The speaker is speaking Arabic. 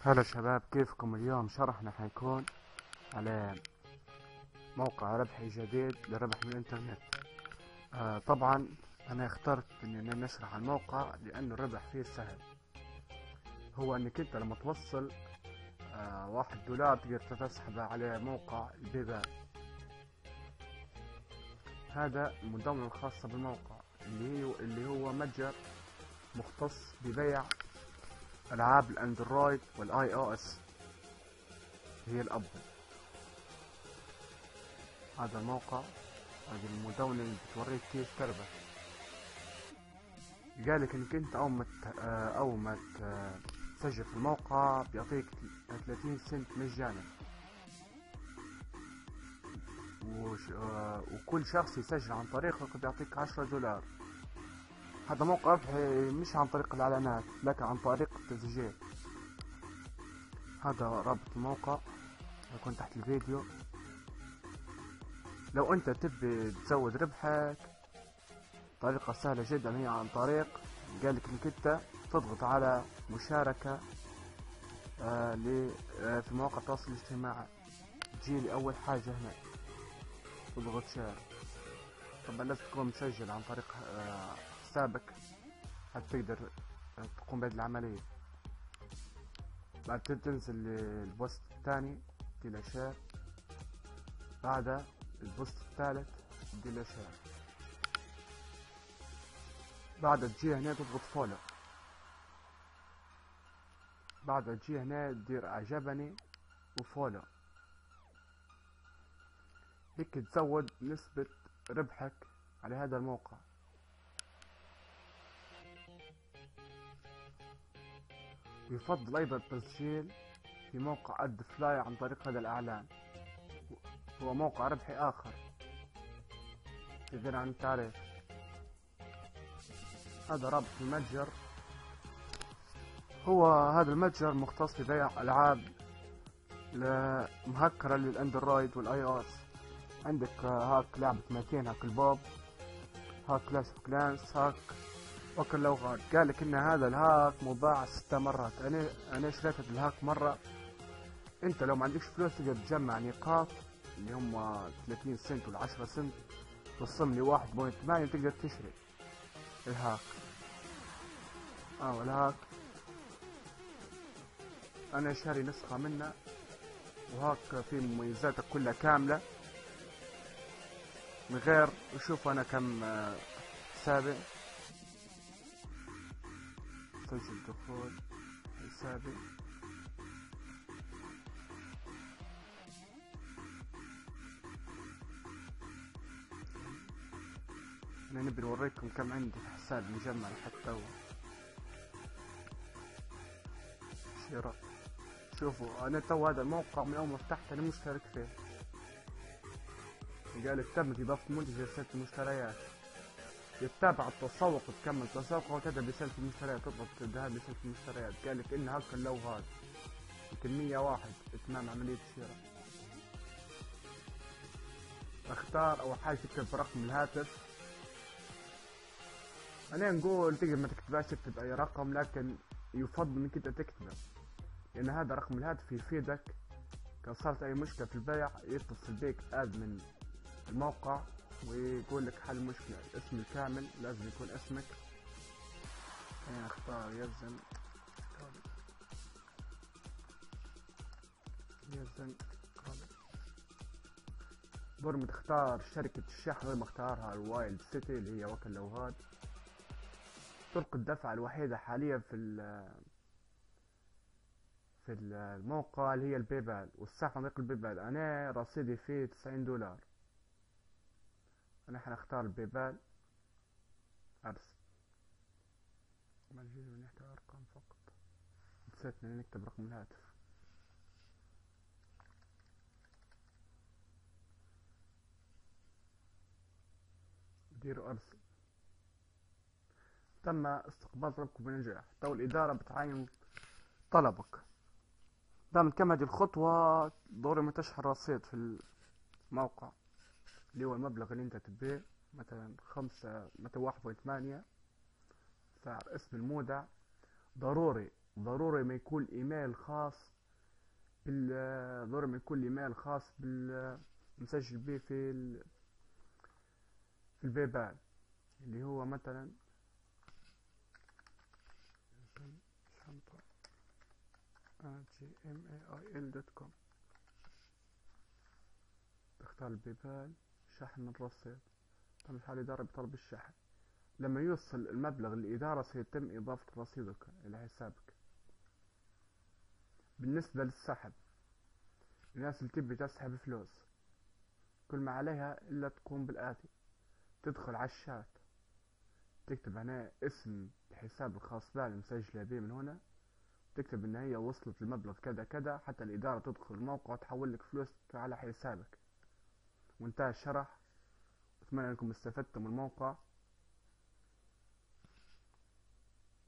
هلا شباب، كيفكم؟ اليوم شرحنا حيكون على موقع ربحي جديد للربح من الانترنت. طبعا انا اخترت اني أنا نشرح الموقع لانه الربح فيه سهل. هو انك انت لما توصل 1 دولار تقدر تسحبه على موقع البيبال. هذا المدونة الخاصة بالموقع اللي هو متجر مختص ببيع العاب الاندرويد والاي او اس، هي الافضل. هذا الموقع، هذه المدونة اللي بتوريك كيف تربح. قالك انك انت اول ما تسجل في الموقع بيعطيك 30 سنت مجانا، وكل شخص يسجل عن طريقك بيعطيك 10 دولار. هذا موقع ربحي مش عن طريق الاعلانات لكن عن طريق التسجيل. هذا رابط الموقع يكون تحت الفيديو. لو انت تبي تزود ربحك طريقة سهلة جدا، هي عن طريق قالك انك انت تضغط على مشاركة في مواقع التواصل الاجتماعي. تجيلي اول حاجة هنا تضغط شير. طبعا لازم تكون مسجل عن طريق حسابك حتى تقدر تقوم بهذه العملية. بعد تنزل البوست الثاني تديله شير، بعد البوست الثالث تديله شير، بعد تجي هنا تضغط فولو، بعد تجي هنا تدير اعجبني وفولو. هيك تزود نسبة ربحك على هذا الموقع. ويفضل ايضا التسجيل في موقع اد فلاي عن طريق هذا الاعلان، هو موقع ربحي اخر غير عن التعريف. هذا رابط المتجر. هو هذا المتجر مختص ببيع العاب مهكرة للاندرويد والاي او اس. عندك هاك لعبة 200، هاك البوب، هاك كلاش اوف كلانس، هاك وكل لغات. قالك ان هذا الهاك مباع 6 مرات. انا شريت الهاك مرة. انت لو ما عندكش فلوس تقدر تجمع نقاط اللي هم 30 سنت ولا 10 سنت، توصل لي 1.8 تقدر تشتري الهاك. الهاك انا شاري نسخة منه، وهاك فيه مميزاتك كلها كاملة من غير. وشوف انا كم حسابي، سجل دخول حسابي. انا نبي نوريكم كم عندي في حساب مجمع حتى هو شراء. شوفوا انا تو هذا الموقع من اول ما فتحت انا مشترك فيه. قال تم اضافة منتج لرسالة المشتريات. يتابع التسوق وتكمل تسوقه وتبدأ برسالة المشتريات، تضغط الذهاب لرسالة المشتريات. قالك ان هاك اللو هذا كمية واحد اتمام عملية الشراء. اختار اول حاجة تكتب رقم الهاتف. انا نقول تقدر ما تكتبهاش، تكتب اي رقم، لكن يفضل انك انت تكتبه لان هذا رقم الهاتف يفيدك كان صارت اي مشكلة في البيع يتصل بيك ادمن الموقع ويقول لك حل مشكلة. الاسم الكامل لازم يكون اسمك. اختار يزن برمي. تختار شركة الشحن غير مختارها الوايلد سيتي اللي هي وكل لوهاد. طرق الدفع الوحيدة حاليا في الموقع اللي هي البيبال، والسحب عن طريق البيبال. انا رصيدي فيه 90 دولار. انا حنختار البيبال. ارسل. ما نجي نحتاج ارقام فقط، نسيت اني نكتب رقم الهاتف. ديروا ارسل. تم استقبال طلبكم بنجاح. تو الادارة بتعين طلبك. دام تكمل هذه الخطوة ضروري ما تشحن رصيد في الموقع اللي هو المبلغ اللي انت تبيه. مثلا 1.8 سعر. اسم المودع ضروري ضروري ما يكون ايميل خاص ضروري ما يكون ايميل خاص مسجل به في البيبال، اللي هو مثلا شنطة gmail.com. تختار البيبال، شحن الرصيد، تم حال إدارة بطلب الشحن. لما يوصل المبلغ للإدارة سيتم إضافة رصيدك إلى حسابك. بالنسبة للسحب، الناس اللي تبي تسحب فلوس كل ما عليها إلا تقوم بالآتي: تدخل على الشات، تكتب هنا اسم الحساب الخاص بها المسجلة به من هنا، تكتب إن هي وصلت لمبلغ كذا كذا، حتى الإدارة تدخل الموقع وتحول لك فلوسك على حسابك. وانتهى الشرح. أتمنى أنكم استفدتم من الموقع.